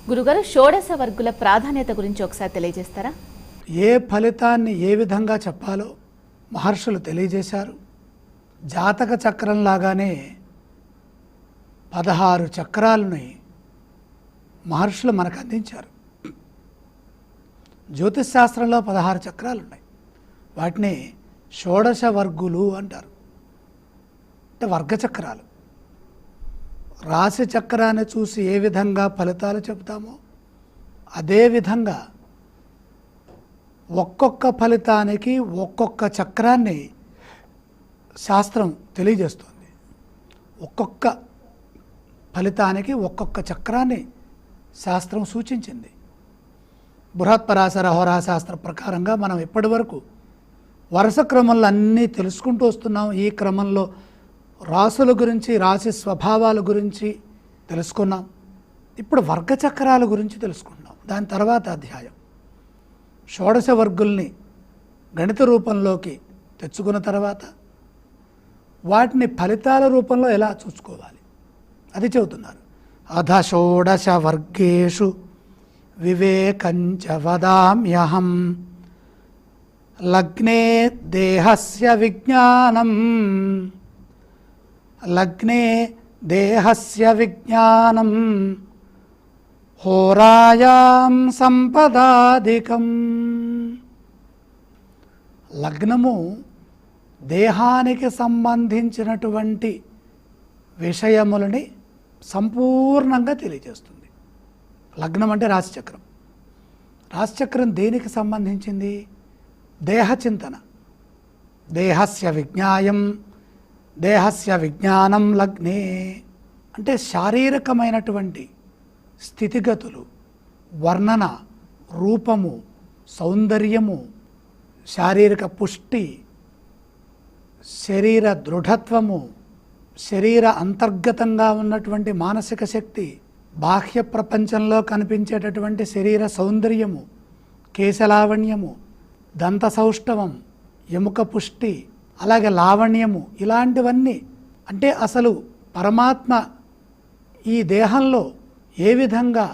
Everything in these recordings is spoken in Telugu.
గురుగారు, షోడశ వర్గుల ప్రాధాన్యత గురించి ఒకసారి తెలియజేస్తారా? ఏ ఫలితాన్ని ఏ విధంగా చెప్పాలో మహర్షులు తెలియజేశారు. జాతక చక్రం లాగానే 16 చక్రాలని మహర్షులు మనకు అందించారు. జ్యోతిష్ శాస్త్రంలో 16 చక్రాలు ఉన్నాయి. వాటిని షోడశ వర్గులు అంటారు. అంటే వర్గచక్రాలు. రాశి చక్రాన్ని చూసి ఏ విధంగా ఫలితాలు చెబుతామో అదేవిధంగా ఒక్కొక్క ఫలితానికి ఒక్కొక్క చక్రాన్ని శాస్త్రం తెలియజేస్తుంది. ఒక్కొక్క ఫలితానికి ఒక్కొక్క చక్రాన్ని శాస్త్రం సూచించింది. బృహత్పరాశర హోరాశాస్త్ర ప్రకారంగా మనం ఇప్పటి వరకు వరుస క్రమంలో అన్నీ తెలుసుకుంటూ వస్తున్నాం. ఈ క్రమంలో రాసుల గురించి, రాశి స్వభావాల గురించి తెలుసుకున్నాం. ఇప్పుడు వర్గచక్రాల గురించి తెలుసుకున్నాం. దాని తర్వాత అధ్యాయం షోడశ వర్గుల్ని గణిత రూపంలోకి తెచ్చుకున్న తర్వాత వాటిని ఫలితాల రూపంలో ఎలా చూసుకోవాలి అది చెబుతున్నారు. అధ షోడశ వర్గేషు వివేకంచ వదామ్యహం లగ్నే దేహస్య విజ్ఞానం లగ్నే దేహస్య విజ్ఞానం హోరాయాం సంపదాదికం. లగ్నము దేహానికి సంబంధించినటువంటి విషయములని సంపూర్ణంగా తెలియజేస్తుంది. లగ్నం అంటే రాశిచక్రం. రాశిచక్రం దేనికి సంబంధించింది? దేహచింతన. దేహస్య విజ్ఞాయం దేహస్య విజ్ఞానం లగ్నే అంటే శారీరకమైనటువంటి స్థితిగతులు, వర్ణన, రూపము, సౌందర్యము, శారీరక పుష్టి, శరీర దృఢత్వము, శరీర అంతర్గతంగా ఉన్నటువంటి మానసిక శక్తి, బాహ్య ప్రపంచంలో కనిపించేటటువంటి శరీర సౌందర్యము, కేశలావణ్యము, దంత సౌష్ఠవం, ఎముక పుష్టి, అలాగే లావణ్యము, ఇలాంటివన్నీ అంటే అసలు పరమాత్మ ఈ దేహంలో ఏ విధంగా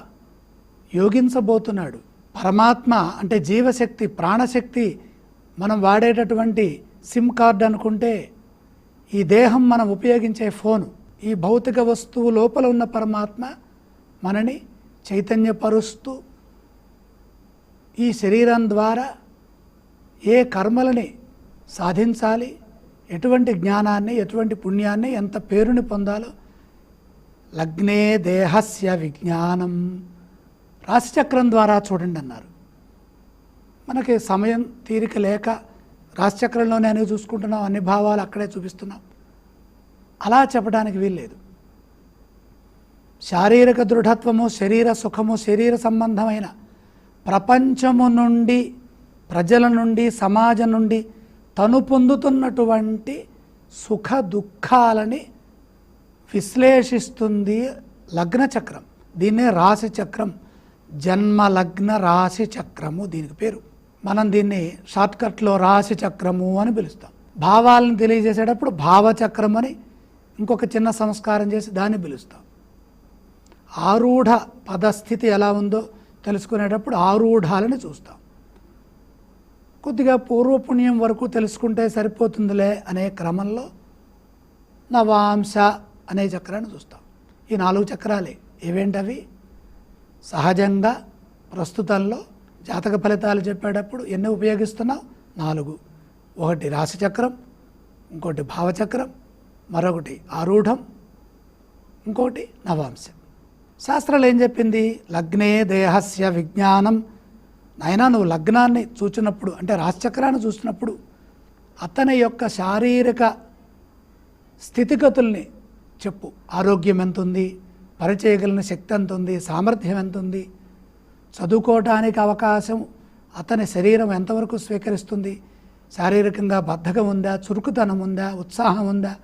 యోగించబోతున్నాడు. పరమాత్మ అంటే జీవశక్తి, ప్రాణశక్తి. మనం వాడేటటువంటి సిమ్ కార్డ్ అనుకుంటే ఈ దేహం మనం ఉపయోగించే ఫోను. ఈ భౌతిక వస్తువు లోపల ఉన్న పరమాత్మ మనని చైతన్యపరుస్తూ ఈ శరీరం ద్వారా ఏ కర్మలని సాధించాలి, ఎటువంటి జ్ఞానాన్ని, ఎటువంటి పుణ్యాన్ని, ఎంత పేరుని పొందాలో లగ్నే దేహస్య విజ్ఞానం రాశిచక్రం ద్వారా చూడండి అన్నారు. మనకి సమయం తీరిక లేక రాశిచక్రంలోనే అన్నీ చూసుకుంటున్నాం, అన్ని భావాలు అక్కడే చూపిస్తున్నాం. అలా చెప్పడానికి వీల్లేదు. శారీరక దృఢత్వము, శరీర సుఖము, శరీర సంబంధమైన ప్రపంచము నుండి, ప్రజల నుండి, సమాజం నుండి తను పొందుతున్నటువంటి సుఖ దుఃఖాలని విశ్లేషిస్తుంది లగ్న చక్రం. దీన్నే రాశి చక్రం, జన్మ లగ్న రాశి చక్రము దీనికి పేరు. మనం దీన్ని షార్ట్కట్లో రాశి చక్రము అని పిలుస్తాం. భావాలను తెలియజేసేటప్పుడు భావచక్రం అని ఇంకొక చిన్న సంస్కారం చేసి దాన్ని పిలుస్తాం. ఆరూఢ పదస్థితి ఎలా ఉందో తెలుసుకునేటప్పుడు ఆరూఢాలని చూస్తాం. కొద్దిగా పూర్వపుణ్యం వరకు తెలుసుకుంటే సరిపోతుందిలే అనే క్రమంలో నవాంశ అనే చక్రాన్ని చూస్తాం. ఈ 4 చక్రాలే. ఏవేంటవి? సహజంగా ప్రస్తుతంలో జాతక ఫలితాలు చెప్పేటప్పుడు ఎన్ని ఉపయోగిస్తున్నాం? 4. ఒకటి రాశిచక్రం, ఇంకోటి భావచక్రం, మరొకటి ఆరూఢం, ఇంకోటి నవాంశం. శాస్త్రాలు ఏం చెప్పింది? లగ్నే దేహస్య విజ్ఞానం. నాయనా, నువ్వు లగ్నాన్ని చూసినప్పుడు అంటే రాశిచక్రాన్ని చూసినప్పుడు అతని యొక్క శారీరక స్థితిగతుల్ని చెప్పు. ఆరోగ్యం ఎంత ఉంది, పరిచేయగలిగిన శక్తి ఎంత ఉంది, సామర్థ్యం ఎంత ఉంది, చదువుకోవటానికి అవకాశం అతని శరీరం ఎంతవరకు స్వీకరిస్తుంది, శారీరకంగా బద్ధకం ఉందా, చురుకుతనం ఉందా, ఉత్సాహం ఉందా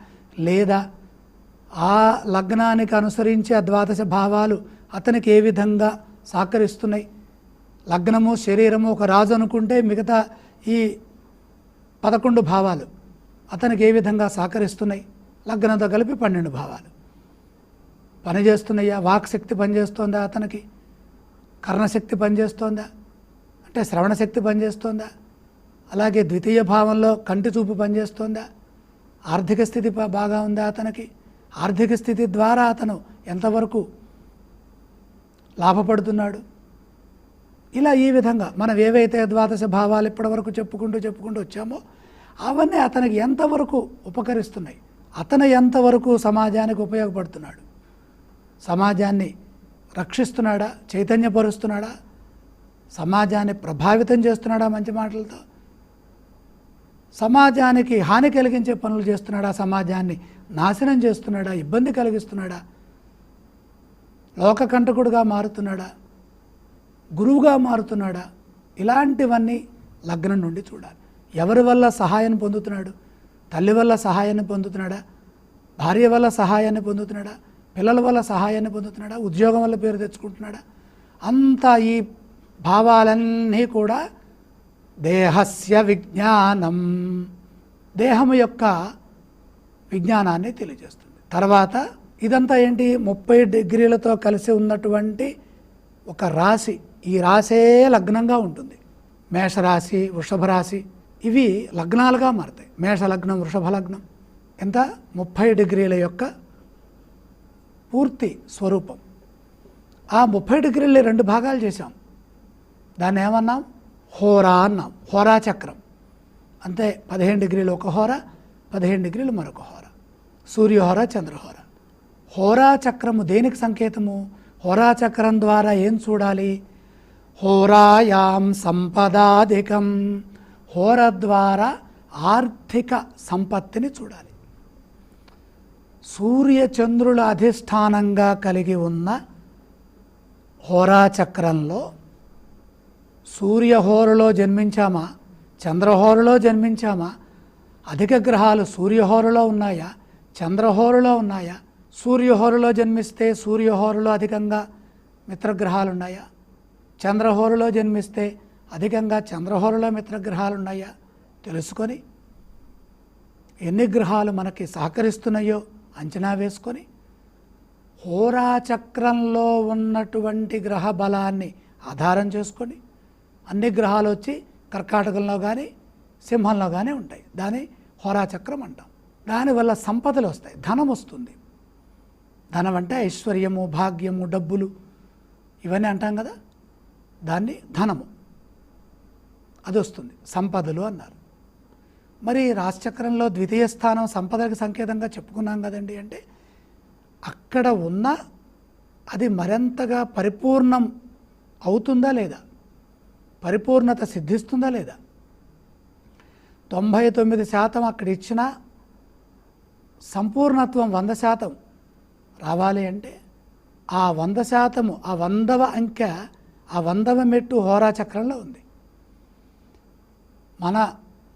లేదా, ఆ లగ్నానికి అనుసరించి ఆ ద్వాదశ భావాలు అతనికి ఏ విధంగా సహకరిస్తున్నాయి. లగ్నము, శరీరము ఒక రాజు అనుకుంటే మిగతా ఈ 11 భావాలు అతనికి ఏ విధంగా సహకరిస్తున్నాయి. లగ్నంతో కలిపి 12 భావాలు పనిచేస్తున్నాయా, వాక్శక్తి పనిచేస్తుందా అతనికి, కర్ణశక్తి పనిచేస్తోందా, అంటే శ్రవణశక్తి పనిచేస్తోందా, అలాగే ద్వితీయ భావంలో కంటి చూపు పనిచేస్తోందా, ఆర్థిక స్థితి బాగా ఉందా అతనికి, ఆర్థిక స్థితి ద్వారా అతను ఎంతవరకు లాభపడుతున్నాడు, ఇలా ఈ విధంగా మనం ఏవైతే ద్వాదశ భావాలు ఇప్పటివరకు చెప్పుకుంటూ వచ్చామో అవన్నీ అతనికి ఎంతవరకు ఉపకరిస్తున్నాయి, అతను ఎంతవరకు సమాజానికి ఉపయోగపడుతున్నాడు, సమాజాన్ని రక్షిస్తున్నాడా, చైతన్యపరుస్తున్నాడా, సమాజాన్ని ప్రభావితం చేస్తున్నాడా మంచి మాటలతో, సమాజానికి హాని కలిగించే పనులు చేస్తున్నాడా, సమాజాన్ని నాశనం చేస్తున్నాడా, ఇబ్బంది కలిగిస్తున్నాడా, లోకకంటకుడుగా మారుతున్నాడా, గురువుగా మారుతున్నాడా, ఇలాంటివన్నీ లగ్నం నుండి చూడాలి. ఎవరి వల్ల సహాయాన్ని పొందుతున్నాడు, తల్లి వల్ల సహాయాన్ని పొందుతున్నాడా, భార్య వల్ల సహాయాన్ని పొందుతున్నాడా, పిల్లల వల్ల సహాయాన్ని పొందుతున్నాడా, ఉద్యోగం వల్ల పేరు తెచ్చుకుంటున్నాడా, అంతా ఈ భావాలన్నీ కూడా దేహస్య విజ్ఞానం, దేహం యొక్క విజ్ఞానాన్ని తెలియజేస్తుంది. తర్వాత ఇదంతా ఏంటి, 30 డిగ్రీలతో కలిసి ఉన్నటువంటి ఒక రాశి, ఈ రాశే లగ్నంగా ఉంటుంది. మేషరాశి, వృషభ రాశి ఇవి లగ్నాలుగా మారుతాయి. మేష లగ్నం, వృషభ లగ్నం ఎంత 30 డిగ్రీల యొక్క పూర్తి స్వరూపం. ఆ 30 డిగ్రీలు 2 భాగాలు చేశాం. దాన్ని ఏమన్నాం, హోరా అన్నాం. హోరా చక్రం అంతే, 15 డిగ్రీలు ఒక హోర, 15 డిగ్రీలు మరొక హోర, సూర్యహోర, చంద్రహోర. హోరా చక్రము దేనికి సంకేతము, హోరా చక్రం ద్వారా ఏం చూడాలి, హోరాయాం సంపదాధికం, హోర ద్వారా ఆర్థిక సంపత్తిని చూడాలి. సూర్య చంద్రుల అధిష్టానంగా కలిగి ఉన్న హోరాచక్రంలో సూర్యహోరలో జన్మించామా, చంద్రహోరలో జన్మించామా, అధిక గ్రహాలు సూర్యహోరలో ఉన్నాయా, చంద్రహోరలో ఉన్నాయా, సూర్యహోరలో జన్మిస్తే సూర్యహోరలో అధికంగా మిత్రగ్రహాలు ఉన్నాయా, చంద్రహోరలో జన్మిస్తే అధికంగా చంద్రహోరలో మిత్రగ్రహాలు ఉన్నాయా తెలుసుకొని ఎన్ని గ్రహాలు మనకి సహకరిస్తున్నాయో అంచనా వేసుకొని హోరాచక్రంలో ఉన్నటువంటి గ్రహ బలాన్ని ఆధారం చేసుకొని అన్ని గ్రహాలు వచ్చి కర్కాటకంలో కానీ సింహంలో కానీ ఉంటాయి. దాన్ని హోరాచక్రం అంటాం. దానివల్ల సంపదలు వస్తాయి, ధనం వస్తుంది. ధనం అంటే ఐశ్వర్యము, భాగ్యము, డబ్బులు ఇవన్నీ అంటాం కదా, దాన్ని ధనము అది వస్తుంది, సంపదలు అన్నారు. మరి రాశిచక్రంలో ద్వితీయ స్థానం సంపదలకు సంకేతంగా చెప్పుకున్నాం కదండి. అంటే అక్కడ ఉన్న అది మరింతగా పరిపూర్ణం అవుతుందా లేదా, పరిపూర్ణత సిద్ధిస్తుందా లేదా, 99% అక్కడ ఇచ్చిన సంపూర్ణత్వం 100% రావాలి అంటే ఆ 100%, ఆ 100వ అంకె, ఆ 100వ మెట్టు హోరాచక్రంలో ఉంది. మన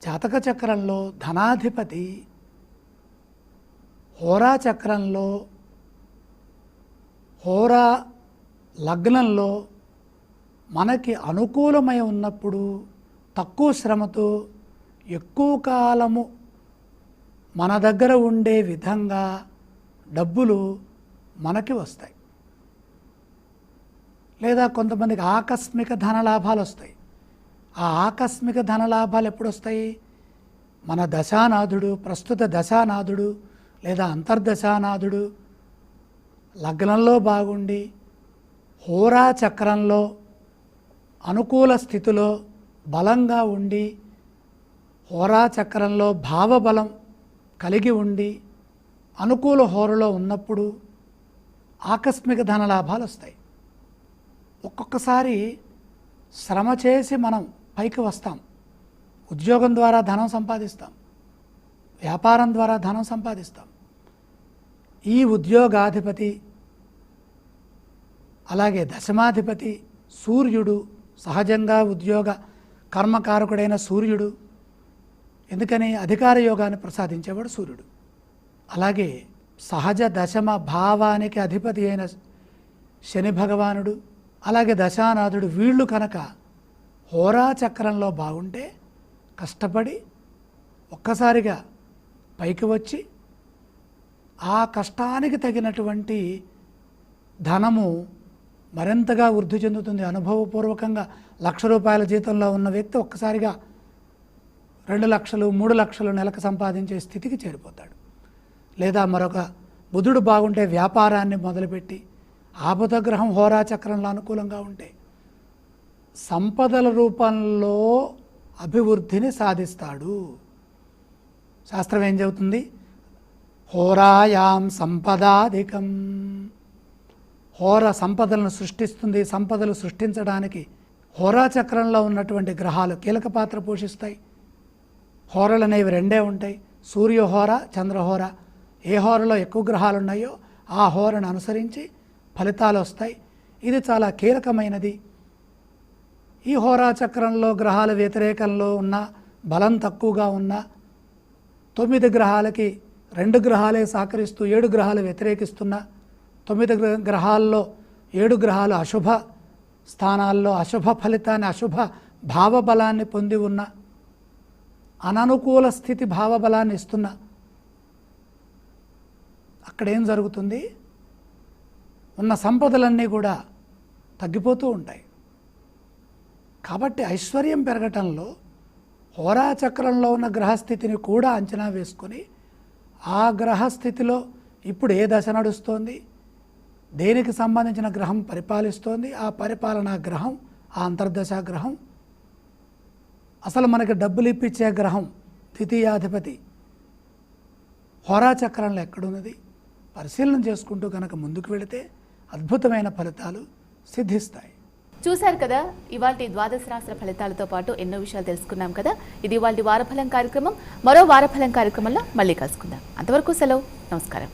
జాతక చక్రంలో ధనాధిపతి హోరాచక్రంలో హోరా లగ్నంలో మనకి అనుకూలమై ఉన్నప్పుడు తక్కువ శ్రమతో ఎక్కువ కాలము మన దగ్గర ఉండే విధంగా డబ్బులు మనకి వస్తాయి. లేదా కొంతమందికి ఆకస్మిక ధనలాభాలు వస్తాయి. ఆ ఆకస్మిక ధనలాభాలు ఎప్పుడు వస్తాయి, మన దశానాథుడు, ప్రస్తుత దశానాథుడు లేదా అంతర్దశానాథుడు లగ్నంలో బాగుండి హోరా చక్రంలో అనుకూల స్థితిలో బలంగా ఉండి హోరా చక్రంలో భావబలం కలిగి ఉండి అనుకూల హోరలో ఉన్నప్పుడు ఆకస్మిక ధనలాభాలు వస్తాయి. ఒక్కొక్కసారి శ్రమ చేసి మనం పైకి వస్తాం, ఉద్యోగం ద్వారా ధనం సంపాదిస్తాం, వ్యాపారం ద్వారా ధనం సంపాదిస్తాం. ఈ ఉద్యోగాధిపతి అలాగే దశమాధిపతి సూర్యుడు, సహజంగా ఉద్యోగ కర్మకారకుడైన సూర్యుడు, ఎందుకని అధికార యోగాన్ని ప్రసాదించేవాడు సూర్యుడు. అలాగే సహజ దశమ భావానికి అధిపతి అయిన శని భగవానుడు, అలాగే దశానాథుడు, వీళ్ళు కనుక హోరా చక్రంలో బాగుంటే కష్టపడి ఒక్కసారిగా పైకి వచ్చి ఆ కష్టానికి తగినటువంటి ధనము మరింతగా వృద్ధి చెందుతుంది. అనుభవపూర్వకంగా ₹1,00,000 జీతంలో ఉన్న వ్యక్తి ఒక్కసారిగా 2 లక్షలు 3 లక్షలు నెలకు సంపాదించే స్థితికి చేరిపోతాడు. లేదా మరొక బుధుడు బాగుంటే వ్యాపారాన్ని మొదలుపెట్టి, ఆ బుధగ్రహం హోరాచక్రంలో అనుకూలంగా ఉంటే సంపదల రూపంలో అభివృద్ధిని సాధిస్తాడు. శాస్త్రం ఏం చెబుతుంది? హోరాయాం సంపదాధికం. హోర సంపదలను సృష్టిస్తుంది. సంపదలు సృష్టించడానికి హోరాచక్రంలో ఉన్నటువంటి గ్రహాలు కీలక పాత్ర పోషిస్తాయి. హోరలు అనేవి 2 ఉంటాయి, సూర్యహోర, చంద్రహోర. ఏ హోరలో ఎక్కువ గ్రహాలు ఉన్నాయో ఆ హోరను అనుసరించి ఫలితాలు వస్తాయి. ఇది చాలా కీలకమైనది. ఈ హోరాచక్రంలో గ్రహాల వ్యతిరేకంలో ఉన్న, బలం తక్కువగా ఉన్న 9 గ్రహాలకి 2 గ్రహాలే సహకరిస్తూ 7 గ్రహాలు వ్యతిరేకిస్తున్న, 9 గ్రహాల్లో 7 గ్రహాలు అశుభ స్థానాల్లో అశుభ ఫలితాన్ని, అశుభ భావబలాన్ని పొంది ఉన్న, అననుకూల స్థితి భావబలాన్ని ఇస్తున్న, అక్కడేం జరుగుతుంది? ఉన్న సంపదలన్నీ కూడా తగ్గిపోతూ ఉంటాయి. కాబట్టి ఐశ్వర్యం పెరగటంలో హోరాచక్రంలో ఉన్న గ్రహస్థితిని కూడా అంచనా వేసుకొని, ఆ గ్రహస్థితిలో ఇప్పుడు ఏ దశ నడుస్తోంది, దేనికి సంబంధించిన గ్రహం పరిపాలిస్తోంది, ఆ పరిపాలనా గ్రహం, ఆ అంతర్దశ గ్రహం, అసలు మనకి డబ్బులు ఇప్పించే గ్రహం ద్వితీయాధిపతి హోరాచక్రంలో ఎక్కడున్నది పరిశీలన చేసుకుంటూ కనుక ముందుకు వెళితే అద్భుతమైన ఫలితాలు సిద్ధిస్తాయి. చూశారు కదా, ఇవాల్టి ద్వాదశ రాశుల ఫలితాలతో పాటు ఎన్నో విషయాలు తెలుసుకున్నాం కదా. ఇది ఇవాల్టి వారఫలం కార్యక్రమం. మరో వారఫలం కార్యక్రమంలో మళ్ళీ కలుసుకుందాం. అంతవరకు సెలవు. నమస్కారం.